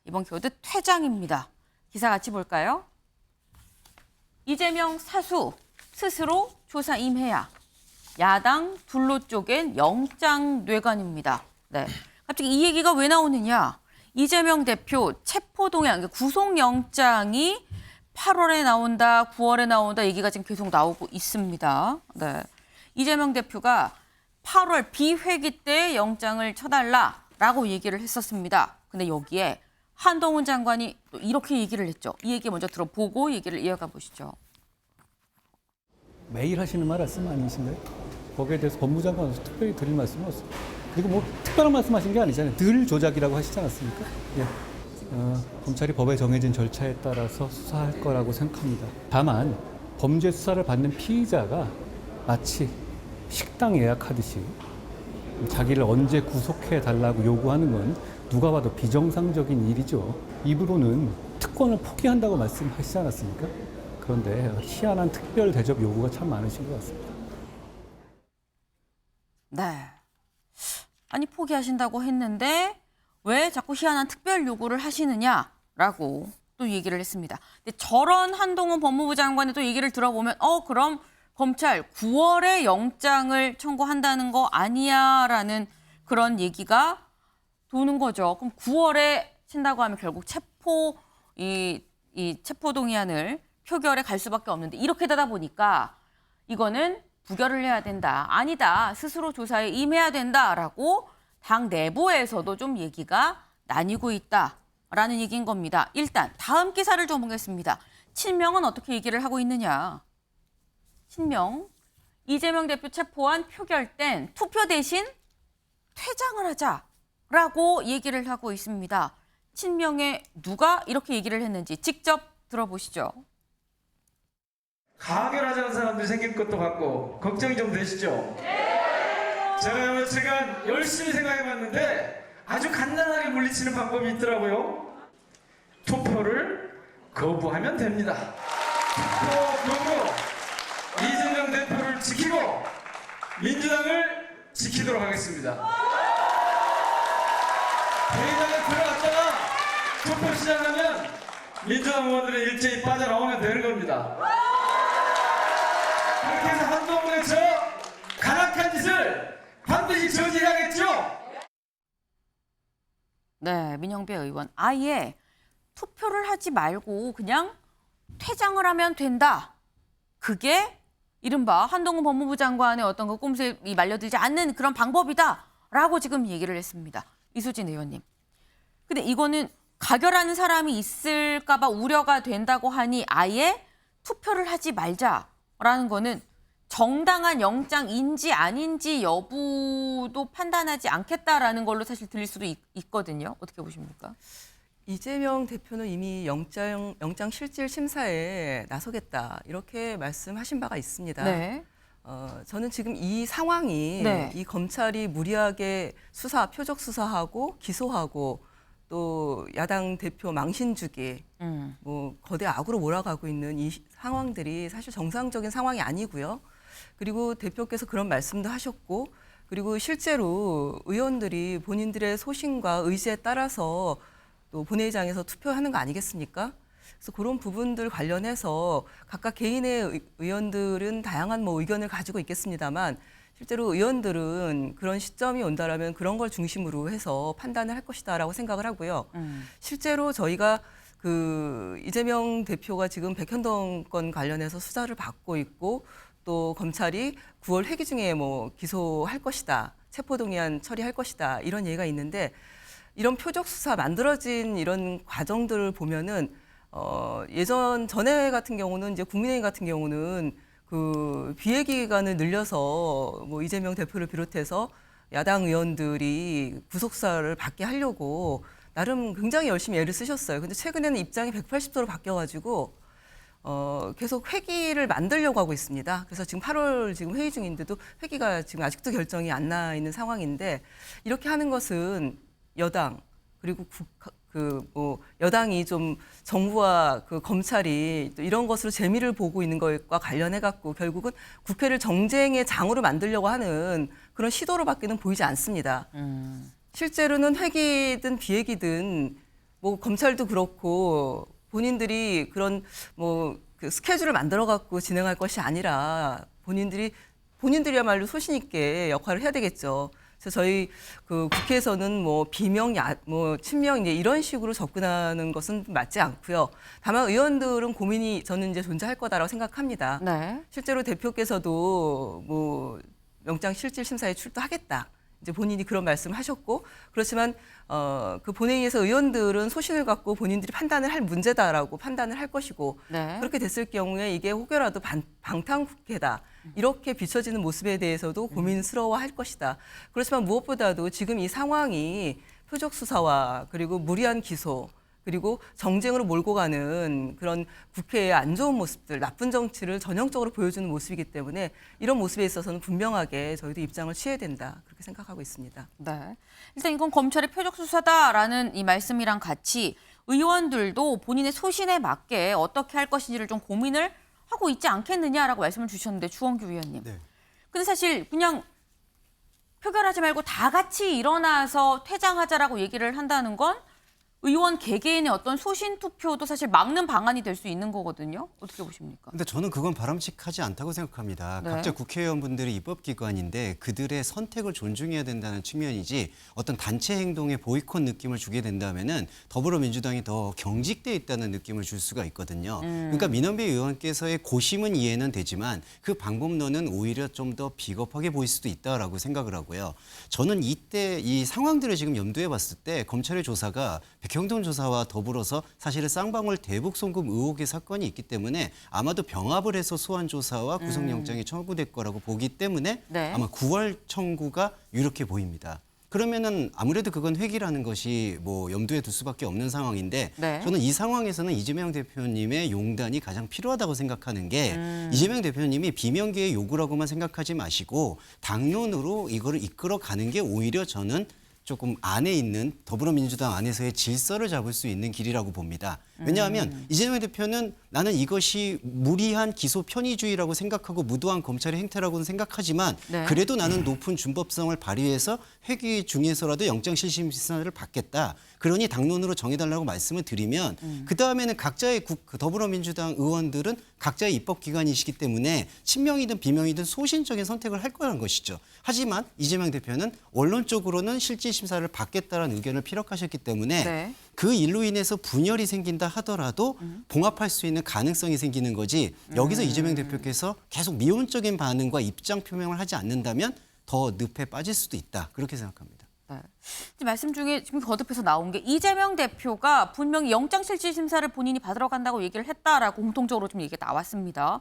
이번 키워드 퇴장입니다. 기사 같이 볼까요? 이재명 사수 스스로 조사 임해야. 야당 둘로 쪼갠 영장 뇌관입니다. 네. 갑자기 이 얘기가 왜 나오느냐? 이재명 대표 체포동의안, 구속영장이 8월에 나온다, 9월에 나온다 얘기가 지금 계속 나오고 있습니다. 네. 이재명 대표가 8월 비회기 때 영장을 쳐달라라고 얘기를 했었습니다. 근데 여기에 한동훈 장관이 또 이렇게 얘기를 했죠. 이 얘기 먼저 들어보고 얘기를 이어가 보시죠. 매일 하시는 말씀 아니신가요? 거기에 대해서 법무장관으로서 특별히 드릴 말씀은 없습니다. 그리고 뭐 특별한 말씀하신 게 아니잖아요. 늘 조작이라고 하시지 않았습니까? 예. 검찰이 법에 정해진 절차에 따라서 수사할 거라고 생각합니다. 다만 범죄 수사를 받는 피의자가 마치 식당 예약하듯이 자기를 언제 구속해 달라고 요구하는 건 누가 봐도 비정상적인 일이죠. 입으로는 특권을 포기한다고 말씀하시지 않았습니까? 그런데 희한한 특별 대접 요구가 참 많으신 것 같습니다. 네. 아니 포기하신다고 했는데 왜 자꾸 희한한 특별 요구를 하시느냐라고 또 얘기를 했습니다. 근데 저런 한동훈 법무부 장관의 또 얘기를 들어보면 그럼 검찰 9월에 영장을 청구한다는 거 아니야라는 그런 얘기가 도는 거죠. 그럼 9월에 친다고 하면 결국 이 체포동의안을 표결에 갈 수밖에 없는데 이렇게 되다 보니까 이거는 부결을 해야 된다. 아니다. 스스로 조사에 임해야 된다라고 당 내부에서도 좀 얘기가 나뉘고 있다라는 얘기인 겁니다. 일단 다음 기사를 좀 보겠습니다. 친명은 어떻게 얘기를 하고 있느냐. 친명, 이재명 대표 체포안 표결 땐 투표 대신 퇴장을 하자라고 얘기를 하고 있습니다. 친명에 누가 이렇게 얘기를 했는지 직접 들어보시죠. 가결하자는 사람들이 생길 것도 같고 걱정이 좀 되시죠? 제가 며칠간 열심히 생각해봤는데 아주 간단하게 물리치는 방법이 있더라고요. 투표를 거부하면 됩니다. 투표 거부, 이재명 대표를 지키고 민주당을 지키도록 하겠습니다. 회의장에 들어갔다가 투표 시작하면 민주당 의원들은 일제히 빠져나오면 되는 겁니다. 그렇게 해서 한동훈의 저 간악한 짓을 반드시 저지해야겠죠? 네, 민영배 의원. 아예 투표를 하지 말고 그냥 퇴장을 하면 된다. 그게 이른바 한동훈 법무부 장관의 어떤 그 꼼수에 말려들지 않는 그런 방법이다라고 지금 얘기를 했습니다. 이수진 의원님. 근데 이거는 가결하는 사람이 있을까 봐 우려가 된다고 하니 아예 투표를 하지 말자라는 거는 정당한 영장인지 아닌지 여부도 판단하지 않겠다라는 걸로 사실 들릴 수도 있거든요. 어떻게 보십니까? 이재명 대표는 이미 영장 실질 심사에 나서겠다 이렇게 말씀하신 바가 있습니다. 네. 저는 지금 이 상황이 네. 이 검찰이 무리하게 표적 수사하고 기소하고 또 야당 대표 망신주기 뭐 거대 악으로 몰아가고 있는 이 상황들이 사실 정상적인 상황이 아니고요. 그리고 대표께서 그런 말씀도 하셨고 그리고 실제로 의원들이 본인들의 소신과 의지에 따라서 또 본회의장에서 투표하는 거 아니겠습니까? 그래서 그런 부분들 관련해서 각각 개인의 의원들은 다양한 의견을 가지고 있겠습니다만 실제로 의원들은 그런 시점이 온다라면 그런 걸 중심으로 해서 판단을 할 것이다라고 생각을 하고요. 실제로 저희가 이재명 대표가 지금 백현동 건 관련해서 수사를 받고 있고 또 검찰이 9월 회기 중에 기소할 것이다, 체포동의안 처리할 것이다 이런 얘기가 있는데 이런 표적 수사 만들어진 이런 과정들을 보면은 전에 같은 경우는 이제 국민의힘 같은 경우는 비회 기간을 늘려서 이재명 대표를 비롯해서 야당 의원들이 구속 수사를 받게 하려고 나름 굉장히 열심히 애를 쓰셨어요. 근데 최근에는 입장이 180도로 바뀌어가지고 계속 회기를 만들려고 하고 있습니다. 그래서 지금 8월 지금 회의 중인데도 회기가 지금 아직도 결정이 안 나 있는 상황인데 이렇게 하는 것은 여당 그리고 여당이 좀 정부와 검찰이 또 이런 것으로 재미를 보고 있는 것과 관련해 갖고 결국은 국회를 정쟁의 장으로 만들려고 하는 그런 시도로밖에는 보이지 않습니다. 실제로는 회기든 비회기든 뭐 검찰도 그렇고 본인들이 그런 뭐 그 스케줄을 만들어 갖고 진행할 것이 아니라 본인들이야말로 소신 있게 역할을 해야 되겠죠. 그래서 저희 그 국회에서는 뭐 비명, 뭐 친명 이제 이런 식으로 접근하는 것은 맞지 않고요. 다만 의원들은 고민이 저는 이제 존재할 거다라고 생각합니다. 네. 실제로 대표께서도 뭐 영장 실질 심사에 출두하겠다. 이제 본인이 그런 말씀을 하셨고 그렇지만 그 본회의에서 의원들은 소신을 갖고 본인들이 판단을 할 문제다라고 판단을 할 것이고 네. 그렇게 됐을 경우에 이게 혹여라도 방탄국회다 이렇게 비춰지는 모습에 대해서도 고민스러워할 것이다. 그렇지만 무엇보다도 지금 이 상황이 표적 수사와 그리고 무리한 기소 그리고 정쟁으로 몰고 가는 그런 국회의 안 좋은 모습들, 나쁜 정치를 전형적으로 보여주는 모습이기 때문에 이런 모습에 있어서는 분명하게 저희도 입장을 취해야 된다. 그렇게 생각하고 있습니다. 네. 일단 이건 검찰의 표적 수사다라는 이 말씀이랑 같이 의원들도 본인의 소신에 맞게 어떻게 할 것인지를 좀 고민을 하고 있지 않겠느냐라고 말씀을 주셨는데 주원규 위원님. 네. 근데 사실 그냥 표결하지 말고 다 같이 일어나서 퇴장하자라고 얘기를 한다는 건 의원 개개인의 어떤 소신 투표도 사실 막는 방안이 될 수 있는 거거든요. 어떻게 보십니까? 근데 저는 그건 바람직하지 않다고 생각합니다. 네. 각자 국회의원분들이 입법기관인데 그들의 선택을 존중해야 된다는 측면이지 어떤 단체 행동에 보이콧 느낌을 주게 된다면은 더불어민주당이 더 경직돼 있다는 느낌을 줄 수가 있거든요. 그러니까 민원배 의원께서의 고심은 이해는 되지만 그 방법론은 오히려 좀 더 비겁하게 보일 수도 있다라고 생각을 하고요. 저는 이때 이 상황들을 지금 염두에 봤을 때 검찰의 조사가 백형동 조사와 더불어서 사실은 쌍방울 대북 송금 의혹의 사건이 있기 때문에 아마도 병합을 해서 소환 조사와 구속영장이 청구될 거라고 보기 때문에 네. 아마 9월 청구가 유력해 보입니다. 그러면은 아무래도 그건 회기라는 것이 뭐 염두에 둘 수밖에 없는 상황인데 네. 저는 이 상황에서는 이재명 대표님의 용단이 가장 필요하다고 생각하는 게 이재명 대표님이 비명계의 요구라고만 생각하지 마시고 당론으로 이거를 이끌어가는 게 오히려 저는 조금 안에 있는 더불어민주당 안에서의 질서를 잡을 수 있는 길이라고 봅니다. 왜냐하면 이재명 대표는 나는 이것이 무리한 기소 편의주의라고 생각하고 무도한 검찰의 행태라고는 생각하지만 네. 그래도 나는 높은 준법성을 발휘해서 회기 중에서라도 영장실질심사를 받겠다. 그러니 당론으로 정해달라고 말씀을 드리면 그다음에는 각자의 더불어민주당 의원들은 각자의 입법기관이시기 때문에 친명이든 비명이든 소신적인 선택을 할 거라는 것이죠. 하지만 이재명 대표는 원론적으로는 실질심사를 받겠다라는 의견을 피력하셨기 때문에 네. 그 일로 인해서 분열이 생긴다 하더라도 봉합할 수 있는 가능성이 생기는 거지 여기서 이재명 대표께서 계속 미온적인 반응과 입장 표명을 하지 않는다면 더 늪에 빠질 수도 있다. 그렇게 생각합니다. 네. 말씀 중에 지금 거듭해서 나온 게 이재명 대표가 분명히 영장실질심사를 본인이 받으러 간다고 얘기를 했다라고 공통적으로 좀 얘기가 나왔습니다.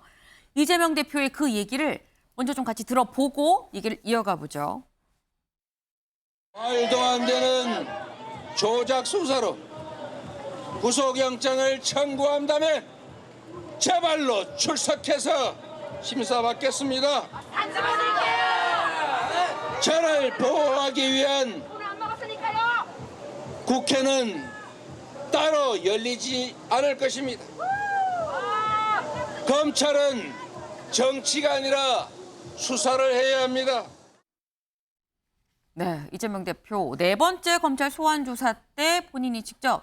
이재명 대표의 그 얘기를 먼저 좀 같이 들어보고 얘기를 이어가 보죠. 말도 안 되는 조작 수사로 구속영장을 청구한다면 제발로 출석해서 심사받겠습니다. 저를 보호하기 위한 국회는 따로 열리지 않을 것입니다. 검찰은 정치가 아니라 수사를 해야 합니다. 네, 이재명 대표 네 번째 검찰 소환 조사 때 본인이 직접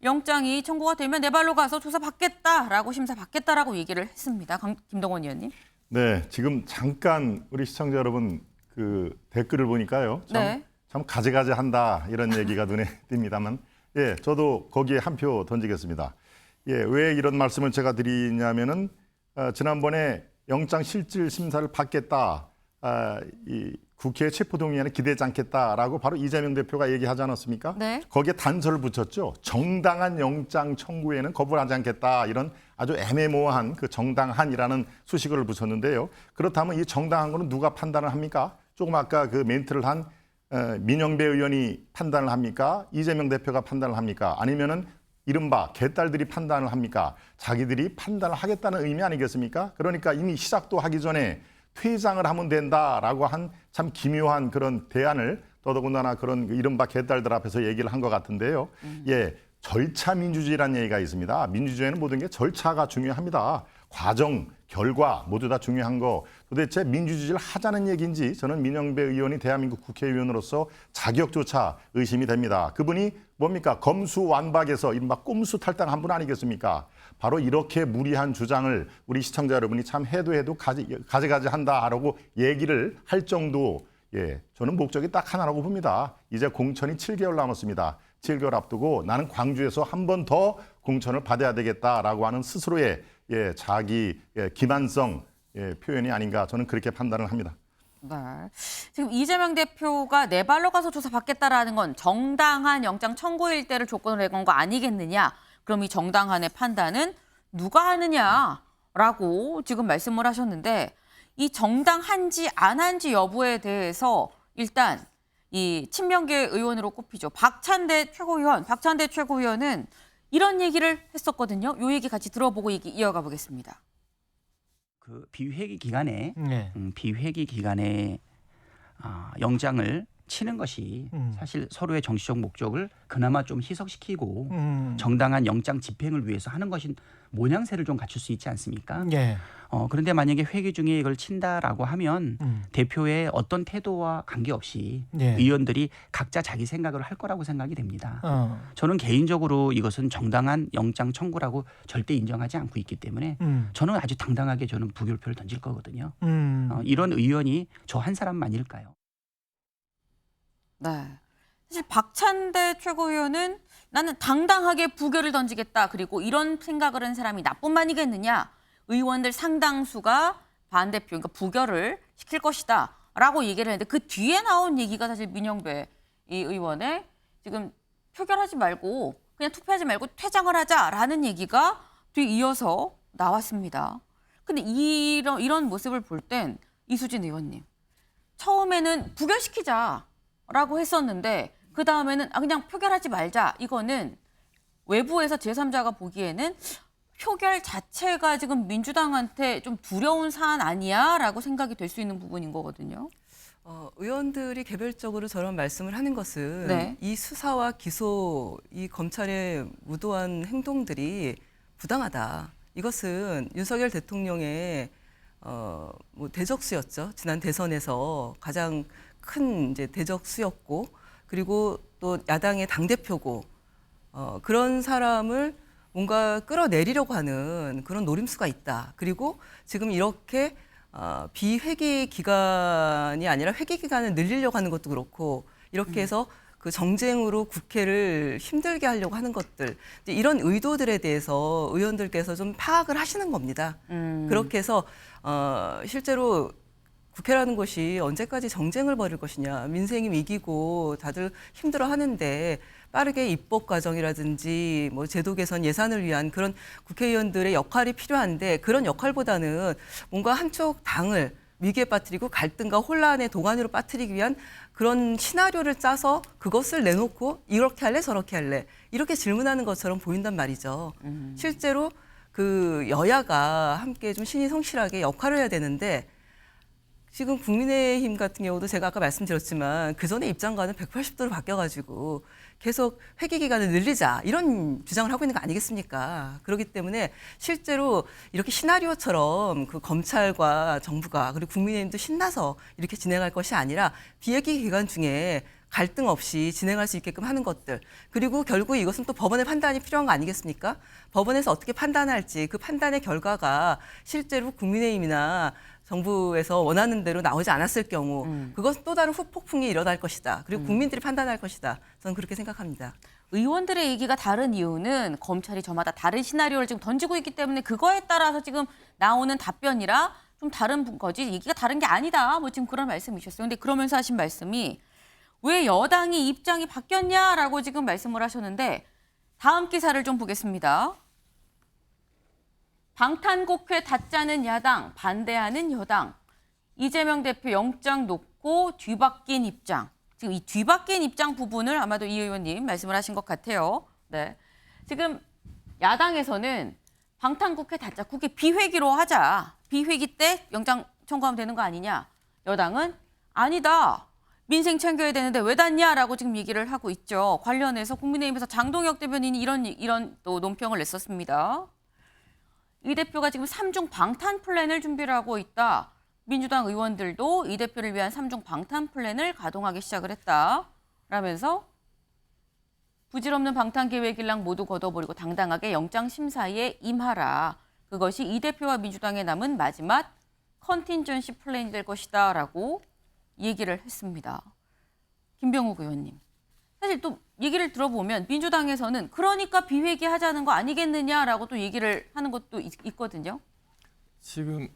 영장이 청구가 되면 내 발로 가서 조사 받겠다라고 심사 받겠다라고 얘기를 했습니다. 김동원 의원님. 네, 지금 잠깐 우리 시청자 여러분 그 댓글을 보니까요. 참 가지가지한다 이런 얘기가 눈에 띕니다만, 예, 저도 거기에 한 표 던지겠습니다. 예, 왜 이런 말씀을 제가 드리냐면은 지난번에 영장 실질 심사를 받겠다, 이 국회 체포동의안에 기대지 않겠다라고 바로 이재명 대표가 얘기하지 않았습니까? 네. 거기에 단서를 붙였죠. 정당한 영장 청구에는 거부를 하지 않겠다. 이런 아주 애매모호한 그 정당한이라는 수식어를 붙였는데요. 그렇다면 이 정당한 거는 누가 판단을 합니까? 조금 아까 그 멘트를 한 민영배 의원이 판단을 합니까? 이재명 대표가 판단을 합니까? 아니면은 이른바 개딸들이 판단을 합니까? 자기들이 판단을 하겠다는 의미 아니겠습니까? 그러니까 이미 시작도 하기 전에 퇴장을 하면 된다라고 한 참 기묘한 그런 대안을 더더군다나 그런 이른바 개딸들 앞에서 얘기를 한 것 같은데요. 예, 절차 민주주의라는 얘기가 있습니다. 민주주의는 모든 게 절차가 중요합니다. 과정, 결과 모두 다 중요한 거 도대체 민주주의를 하자는 얘기인지 저는 민영배 의원이 대한민국 국회의원으로서 자격조차 의심이 됩니다. 그분이 뭡니까? 검수완박에서 이른바 꼼수 탈당 한 분 아니겠습니까? 바로 이렇게 무리한 주장을 우리 시청자 여러분이 참 해도 가지가지 한다라고 얘기를 할 정도 저는 목적이 딱 하나라고 봅니다. 이제 공천이 7개월 남았습니다. 7개월 앞두고 나는 광주에서 한 번 더 공천을 받아야 되겠다라고 하는 스스로의 자기 기만성 표현이 아닌가 저는 그렇게 판단을 합니다. 네. 지금 이재명 대표가 내 발로 가서 조사받겠다라는 건 정당한 영장 청구일 때를 조건으로 해건 거 아니겠느냐. 그럼 이 정당한의 판단은 누가 하느냐라고 지금 말씀을 하셨는데 이 정당한지 안 한지 여부에 대해서 일단 이 친명계 의원으로 꼽히죠. 박찬대 최고위원은 이런 얘기를 했었거든요. 요 얘기 같이 들어보고 이어가 보겠습니다. 그 비회기 기간에 네. 비회기 기간에 영장을 치는 것이 사실 서로의 정치적 목적을 그나마 좀 희석시키고 정당한 영장 집행을 위해서 하는 것인 모양새를 좀 갖출 수 있지 않습니까? 예. 그런데 만약에 회기 중에 이걸 친다라고 하면 대표의 어떤 태도와 관계없이 예. 의원들이 각자 자기 생각을 할 거라고 생각이 됩니다. 어. 저는 개인적으로 이것은 정당한 영장 청구라고 절대 인정하지 않고 있기 때문에 저는 아주 당당하게 저는 부결표를 던질 거거든요. 이런 의원이 저 한 사람만일까요? 네. 사실 박찬대 최고위원은 나는 당당하게 부결을 던지겠다. 그리고 이런 생각을 한 사람이 나뿐만이겠느냐. 의원들 상당수가 반대표, 그러니까 부결을 시킬 것이다. 라고 얘기를 했는데 그 뒤에 나온 얘기가 사실 민영배 이 의원의 지금 표결하지 말고 그냥 투표하지 말고 퇴장을 하자라는 얘기가 뒤에 이어서 나왔습니다. 근데 이런 모습을 볼 땐 이수진 의원님. 처음에는 부결시키자라고 했었는데 그 다음에는 그냥 표결하지 말자. 이거는 외부에서 제3자가 보기에는 표결 자체가 지금 민주당한테 좀 두려운 사안 아니야? 라고 생각이 될 수 있는 부분인 거거든요. 의원들이 개별적으로 저런 말씀을 하는 것은 네. 이 수사와 기소, 이 검찰의 무도한 행동들이 부당하다. 이것은 윤석열 대통령의 뭐 대적수였죠. 지난 대선에서 가장 큰 이제 대적수였고, 그리고 또 야당의 당대표고, 그런 사람을 뭔가 끌어내리려고 하는 그런 노림수가 있다. 그리고 지금 이렇게 비회기 기간이 아니라 회기 기간을 늘리려고 하는 것도 그렇고, 이렇게 해서 그 정쟁으로 국회를 힘들게 하려고 하는 것들, 이제 이런 의도들에 대해서 의원들께서 좀 파악을 하시는 겁니다. 그렇게 해서 실제로 국회라는 것이 언제까지 정쟁을 벌일 것이냐, 민생이 위기고 다들 힘들어 하는데 빠르게 입법 과정이라든지 뭐 제도 개선 예산을 위한 그런 국회의원들의 역할이 필요한데, 그런 역할보다는 뭔가 한쪽 당을 위기에 빠뜨리고 갈등과 혼란의 도가니로 빠뜨리기 위한 그런 시나리오를 짜서 그것을 내놓고 이렇게 할래 저렇게 할래 이렇게 질문하는 것처럼 보인단 말이죠. 실제로 그 여야가 함께 좀 신이 성실하게 역할을 해야 되는데, 지금 국민의힘 같은 경우도 제가 아까 말씀드렸지만 그 전에 입장과는 180도로 바뀌어가지고 계속 회기 기간을 늘리자 이런 주장을 하고 있는 거 아니겠습니까? 그렇기 때문에 실제로 이렇게 시나리오처럼 그 검찰과 정부가 그리고 국민의힘도 신나서 이렇게 진행할 것이 아니라 비회기 기간 중에 갈등 없이 진행할 수 있게끔 하는 것들, 그리고 결국 이것은 또 법원의 판단이 필요한 거 아니겠습니까? 법원에서 어떻게 판단할지 그 판단의 결과가 실제로 국민의힘이나 정부에서 원하는 대로 나오지 않았을 경우 그것은 또 다른 후폭풍이 일어날 것이다. 그리고 국민들이 판단할 것이다. 저는 그렇게 생각합니다. 의원들의 얘기가 다른 이유는 검찰이 저마다 다른 시나리오를 지금 던지고 있기 때문에 그거에 따라서 지금 나오는 답변이라 좀 다른 거지 얘기가 다른 게 아니다. 뭐 지금 그런 말씀이셨어요. 근데 그러면서 하신 말씀이 왜 여당이 입장이 바뀌었냐라고 지금 말씀을 하셨는데 다음 기사를 좀 보겠습니다. 방탄국회 닫자는 야당, 반대하는 여당. 이재명 대표 영장 놓고 뒤바뀐 입장. 지금 이 뒤바뀐 입장 부분을 아마도 이 의원님 말씀을 하신 것 같아요. 네. 지금 야당에서는 방탄국회 닫자, 국회 비회기로 하자. 비회기 때 영장 청구하면 되는 거 아니냐. 여당은 아니다. 민생 챙겨야 되는데 왜 닫냐라고 지금 얘기를 하고 있죠. 관련해서 국민의힘에서 장동혁 대변인이 이런 또 논평을 냈었습니다. 이 대표가 지금 3중 방탄 플랜을 준비를 하고 있다. 민주당 의원들도 이 대표를 위한 3중 방탄 플랜을 가동하기 시작을 했다. 라면서 부질없는 방탄 계획일랑 모두 걷어버리고 당당하게 영장 심사에 임하라. 그것이 이 대표와 민주당에 남은 마지막 컨틴전시 플랜이 될 것이다. 라고 얘기를 했습니다. 김병욱 의원님. 사실 또 얘기를 들어보면 민주당에서는 그러니까 비회기하자는 거 아니겠느냐라고 또 얘기를 하는 것도 있거든요. 지금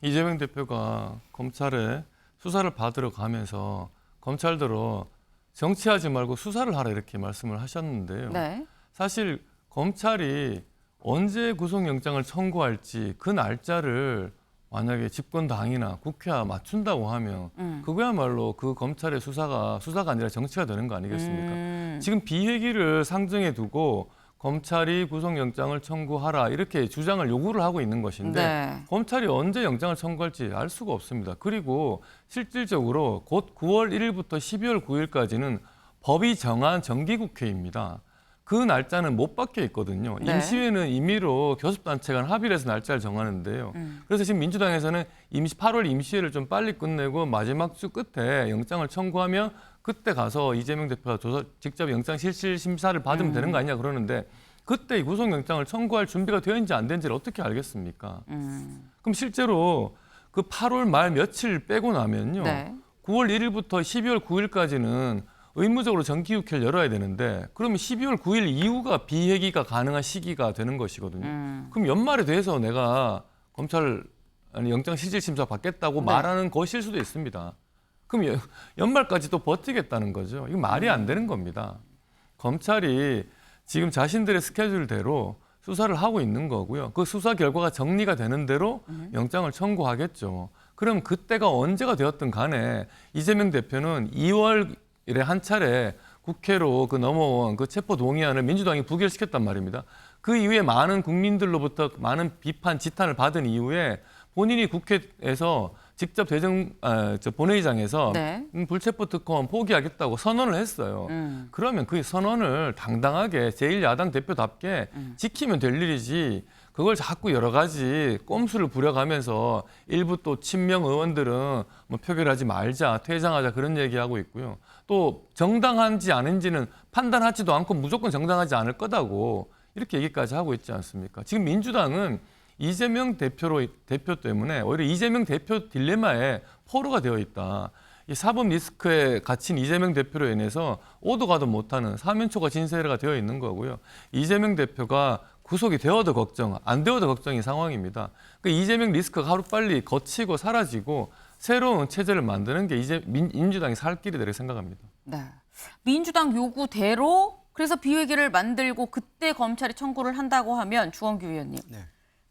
이재명 대표가 검찰에 수사를 받으러 가면서 검찰대로 정치하지 말고 수사를 하라 이렇게 말씀을 하셨는데요. 네. 사실 검찰이 언제 구속영장을 청구할지 그 날짜를 만약에 집권당이나 국회와 맞춘다고 하면 그거야말로 그 검찰의 수사가 아니라 정치가 되는 거 아니겠습니까? 지금 비회기를 상정해 두고 검찰이 구속영장을 청구하라 이렇게 주장을 요구를 하고 있는 것인데 네. 검찰이 언제 영장을 청구할지 알 수가 없습니다. 그리고 실질적으로 곧 9월 1일부터 12월 9일까지는 법이 정한 정기국회입니다. 그 날짜는 못 박혀 있거든요. 네. 임시회는 임의로 교섭단체 간 합의를 해서 날짜를 정하는데요. 그래서 지금 민주당에서는 8월 임시회를 좀 빨리 끝내고 마지막 주 끝에 영장을 청구하면 그때 가서 이재명 대표가 직접 영장 실질 심사를 받으면 되는 거 아니냐 그러는데 그때 이 구속영장을 청구할 준비가 되었는지 안 된지를 어떻게 알겠습니까? 그럼 실제로 그 8월 말 며칠 빼고 나면요. 네. 9월 1일부터 12월 9일까지는 의무적으로 정기국회를 열어야 되는데 그러면 12월 9일 이후가 비회기가 가능한 시기가 되는 것이거든요. 그럼 연말에 대해서 내가 영장 실질 심사 받겠다고 네. 말하는 것일 수도 있습니다. 그럼 연말까지 또 버티겠다는 거죠. 이거 말이 안 되는 겁니다. 검찰이 지금 자신들의 스케줄대로 수사를 하고 있는 거고요. 그 수사 결과가 정리가 되는 대로 영장을 청구하겠죠. 그럼 그때가 언제가 되었든 간에 이재명 대표는 2월에 한 차례 국회로 넘어온 그 체포 동의안을 민주당이 부결시켰단 말입니다. 그 이후에 많은 국민들로부터 많은 비판, 지탄을 받은 이후에 본인이 국회에서 직접 본회의장에서 네. 불체포 특권 포기하겠다고 선언을 했어요. 그러면 그 선언을 당당하게 제1야당 대표답게 지키면 될 일이지 그걸 자꾸 여러 가지 꼼수를 부려가면서 일부 또 친명 의원들은 뭐 표결하지 말자, 퇴장하자 그런 얘기하고 있고요. 또 정당한지 아닌지는 판단하지도 않고 무조건 정당하지 않을 거다고 이렇게 얘기까지 하고 있지 않습니까? 지금 민주당은 이재명 대표 때문에 오히려 이재명 대표 딜레마에 포로가 되어 있다. 이 사법 리스크에 갇힌 이재명 대표로 인해서 오도 가도 못하는 사면초가 진세가 되어 있는 거고요. 이재명 대표가 구속이 되어도 걱정, 안 되어도 걱정인 상황입니다. 그 이재명 리스크가 하루빨리 거치고 사라지고 새로운 체제를 만드는 게 이제 민주당이 살 길이 되리라 생각합니다. 네. 민주당 요구대로 그래서 비회기를 만들고 그때 검찰이 청구를 한다고 하면 주원규 의원님. 네.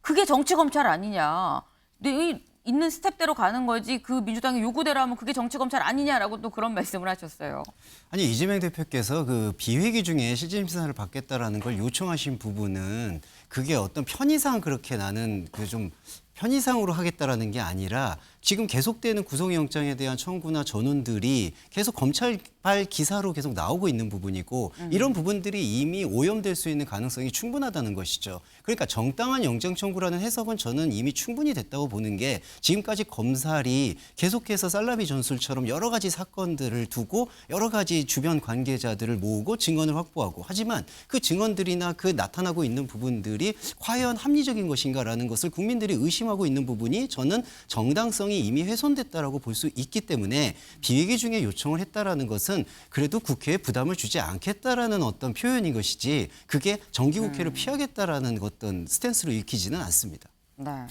그게 정치 검찰 아니냐. 근데 있는 스텝대로 가는 거지 그 민주당의 요구대로 하면 그게 정치 검찰 아니냐라고 또 그런 말씀을 하셨어요. 아니 이재명 대표께서 그 비회기 중에 실질심사를 받겠다라는 걸 요청하신 부분은 그게 어떤 편의상 그렇게 나는 그 좀 편의상으로 하겠다라는 게 아니라 지금 계속되는 구속영장에 대한 청구나 전원들이 계속 검찰발 기사로 계속 나오고 있는 부분이고 이런 부분들이 이미 오염될 수 있는 가능성이 충분하다는 것이죠. 그러니까 정당한 영장 청구라는 해석은 저는 이미 충분히 됐다고 보는 게 지금까지 검찰이 계속해서 살라미 전술처럼 여러 가지 사건들을 두고 여러 가지 주변 관계자들을 모으고 증언을 확보하고 하지만 그 증언들이나 그 나타나고 있는 부분들이 과연 합리적인 것인가라는 것을 국민들이 의심하고 있는 부분이 저는 정당성이 이미 훼손됐다라고 볼 수 있기 때문에 비회기 중에 요청을 했다라는 것은 그래도 국회에 부담을 주지 않겠다라는 어떤 표현인 것이지 그게 정기국회를 피하겠다라는 어떤 스탠스로 읽히지는 않습니다. 네.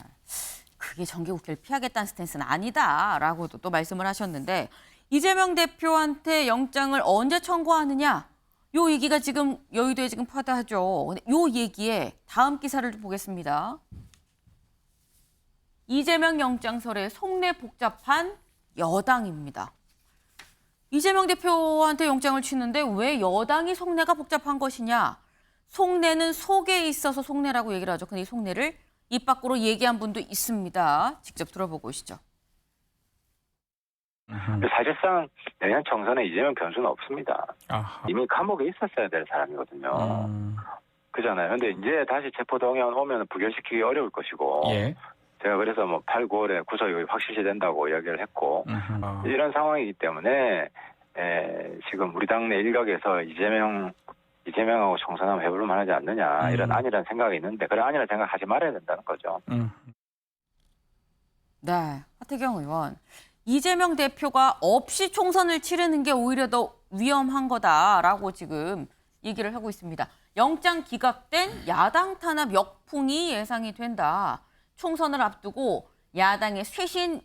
그게 정기국회를 피하겠다는 스탠스는 아니다라고도 또 말씀을 하셨는데 이재명 대표한테 영장을 언제 청구하느냐 요 얘기가 지금 여의도에 지금 파다하죠. 요 얘기에 다음 기사를 보겠습니다. 이재명 영장설에 속내 복잡한 여당입니다. 이재명 대표한테 영장을 치는데 왜 여당이 속내가 복잡한 것이냐. 속내는 속에 있어서 속내라고 얘기를 하죠. 근데 이 속내를 입 밖으로 얘기한 분도 있습니다. 직접 들어보고 오시죠. 사실상 내년 총선에 이재명 변수는 없습니다. 아하. 이미 감옥에 있었어야 될 사람이거든요. 그잖아요. 근데 이제 다시 체포동의안 오면 부결시키기 어려울 것이고. 예. 제가 그래서 뭐 8, 9월에 구속이 확실시 된다고 이야기를 했고 이런 상황이기 때문에 지금 우리 당내 일각에서 이재명하고 총선하면 해볼 만하지 않느냐 이런 안이라는 생각이 있는데 그런 안이라는 생각하지 말아야 된다는 거죠. 네, 하태경 의원. 이재명 대표가 없이 총선을 치르는 게 오히려 더 위험한 거다라고 지금 얘기를 하고 있습니다. 영장 기각된 야당 탄압 역풍이 예상이 된다. 총선을 앞두고 야당이 쇄신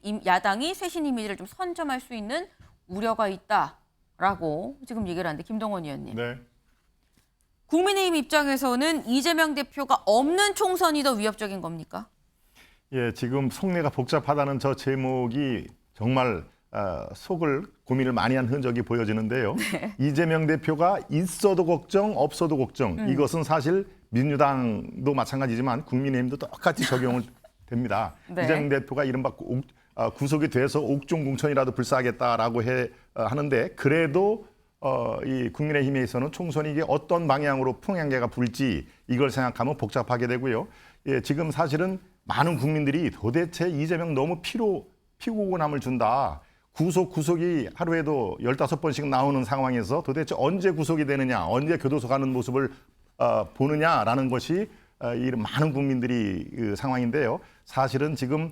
이미지를 좀 선점할 수 있는 우려가 있다라고 지금 얘기를 하는데 김동원 의원님. 네. 국민의힘 입장에서는 이재명 대표가 없는 총선이 더 위협적인 겁니까? 예, 지금 속내가 복잡하다는 저 제목이 정말 속을 고민을 많이 한 흔적이 보여지는데요. 네. 이재명 대표가 있어도 걱정, 없어도 걱정. 이것은 사실 민주당도 마찬가지지만 국민의힘도 똑같이 적용을 됩니다. 네. 이재명 대표가 이른바 구속이 돼서 옥중공천이라도 불사하겠다라고 하는데 그래도 이 국민의힘에서는 총선이 이게 어떤 방향으로 풍향계가 불지 이걸 생각하면 복잡하게 되고요. 예, 지금 사실은 많은 국민들이 도대체 이재명 너무 피고곤함을 준다. 구속이 하루에도 15번씩 나오는 상황에서 도대체 언제 구속이 되느냐, 언제 교도소 가는 모습을 보느냐라는 것이 이 많은 국민들이 그 상황인데요. 사실은 지금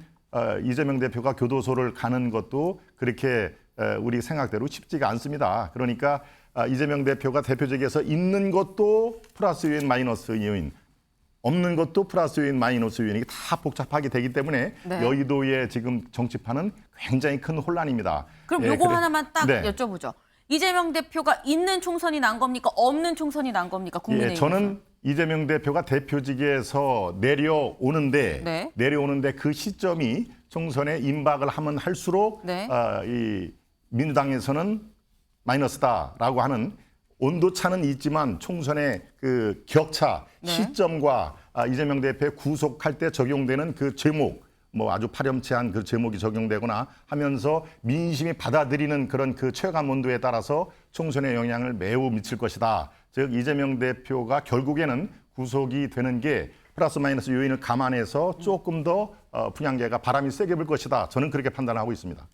이재명 대표가 교도소를 가는 것도 그렇게 우리 생각대로 쉽지가 않습니다. 그러니까 이재명 대표가 대표직에서 있는 것도 플러스 요인, 마이너스 요인, 없는 것도 플러스 요인, 마이너스 요인이 다 복잡하게 되기 때문에 네. 여의도의 지금 정치판은 굉장히 큰 혼란입니다. 그럼 요거 하나만 딱 여쭤보죠. 이재명 대표가 있는 총선이 난 겁니까? 없는 총선이 난 겁니까? 국민의힘에서. 저는 이재명 대표가 대표직에서 내려오는데 그 시점이 총선에 임박을 하면 할수록 이 민주당에서는 마이너스다라고 하는 온도차는 있지만 총선의 그 격차, 시점과 이재명 대표의 구속할 때 적용되는 그 제목, 뭐 아주 파렴치한 그 제목이 적용되거나 하면서 민심이 받아들이는 그런 그 체감 온도에 따라서 총선에 영향을 매우 미칠 것이다. 즉 이재명 대표가 결국에는 구속이 되는 게 플러스 마이너스 요인을 감안해서 조금 더 분양계가 바람이 세게 불 것이다. 저는 그렇게 판단하고 있습니다.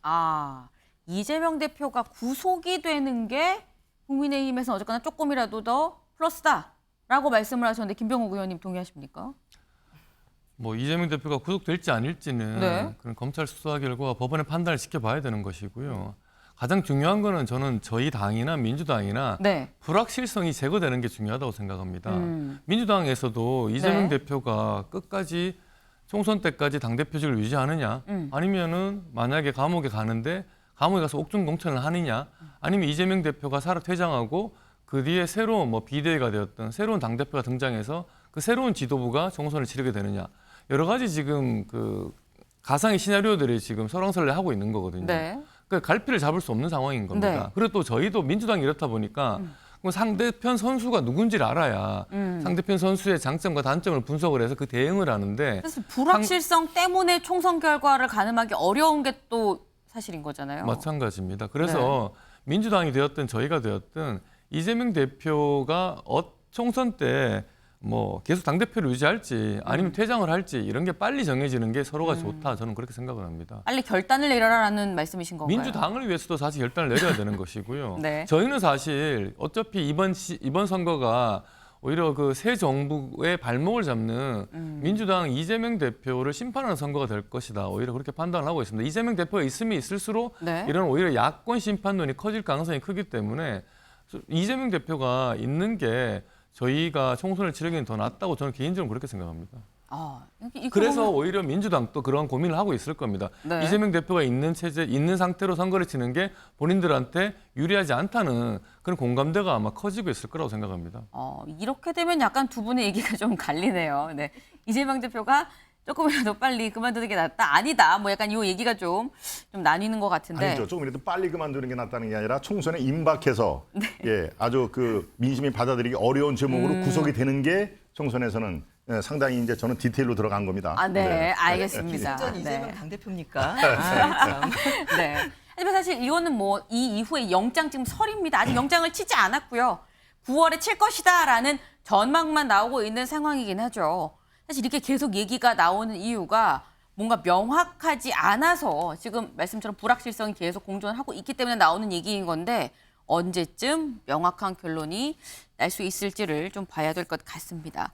이재명 대표가 구속이 되는 게 국민의힘에서 어쨌거나 조금이라도 더 플러스다라고 말씀을 하셨는데 김병욱 의원님 동의하십니까? 뭐 이재명 대표가 구속될지 아닐지는 그런 검찰 수사 결과 법원의 판단을 지켜봐야 되는 것이고요. 가장 중요한 거는 저는 저희 당이나 민주당이나 불확실성이 제거되는 게 중요하다고 생각합니다. 민주당에서도 이재명 대표가 끝까지 총선 때까지 당대표직을 유지하느냐 아니면은 만약에 감옥에 가는데 감옥에 가서 옥중공천을 하느냐 아니면 이재명 대표가 사로 퇴장하고 그 뒤에 새로운 뭐 비대위가 되었던 새로운 당대표가 등장해서 그 새로운 지도부가 총선을 치르게 되느냐 여러 가지 지금 그 가상의 시나리오들이 지금 설왕설래하고 있는 거거든요. 그러니까 갈피를 잡을 수 없는 상황인 겁니다. 그리고 또 저희도 민주당이 이렇다 보니까 상대편 선수가 누군지를 알아야 상대편 선수의 장점과 단점을 분석을 해서 그 대응을 하는데 그래서 불확실성 때문에 총선 결과를 가늠하기 어려운 게 또 사실인 거잖아요. 마찬가지입니다. 그래서 민주당이 되었든 저희가 되었든 이재명 대표가 총선 때 뭐 계속 당대표를 유지할지 아니면 퇴장을 할지 이런 게 빨리 정해지는 게 서로가 좋다. 저는 그렇게 생각을 합니다. 빨리 결단을 내려라라는 말씀이신 건가요? 민주당을 위해서도 사실 결단을 내려야 되는 것이고요. 저희는 사실 어차피 이번 선거가 오히려 그 새 정부의 발목을 잡는 민주당 이재명 대표를 심판하는 선거가 될 것이다. 오히려 그렇게 판단을 하고 있습니다. 이재명 대표가 있으면 있을수록 이런 오히려 야권 심판론이 커질 가능성이 크기 때문에 이재명 대표가 있는 게 저희가 총선을 치르기는 더 낫다고 저는 개인적으로 그렇게 생각합니다. 그래서 오히려 민주당도 그런 고민을 하고 있을 겁니다. 이재명 대표가 있는 상태로 선거를 치는 게 본인들한테 유리하지 않다는 그런 공감대가 아마 커지고 있을 거라고 생각합니다. 이렇게 되면 약간 두 분의 얘기가 좀 갈리네요. 이재명 대표가 조금이라도 빨리 그만두는 게 낫다. 아니다. 뭐 약간 이 얘기가 좀 나뉘는 것 같은데. 아니죠. 조금이라도 빨리 그만두는 게 낫다는 게 아니라 총선에 임박해서 아주 그 민심이 받아들이기 어려운 제목으로 구속이 되는 게 총선에서는 상당히 이제 저는 디테일로 들어간 겁니다. 알겠습니다. 진짜 이재명 당대표입니까? 하지만 사실 이거는 뭐 이 이후에 영장 지금 설입니다. 아직 영장을 치지 않았고요. 9월에 칠 것이다라는 전망만 나오고 있는 상황이긴 하죠. 사실 이렇게 계속 얘기가 나오는 이유가 뭔가 명확하지 않아서 지금 말씀처럼 불확실성이 계속 공존하고 있기 때문에 나오는 얘기인 건데 언제쯤 명확한 결론이 날 수 있을지를 좀 봐야 될 것 같습니다.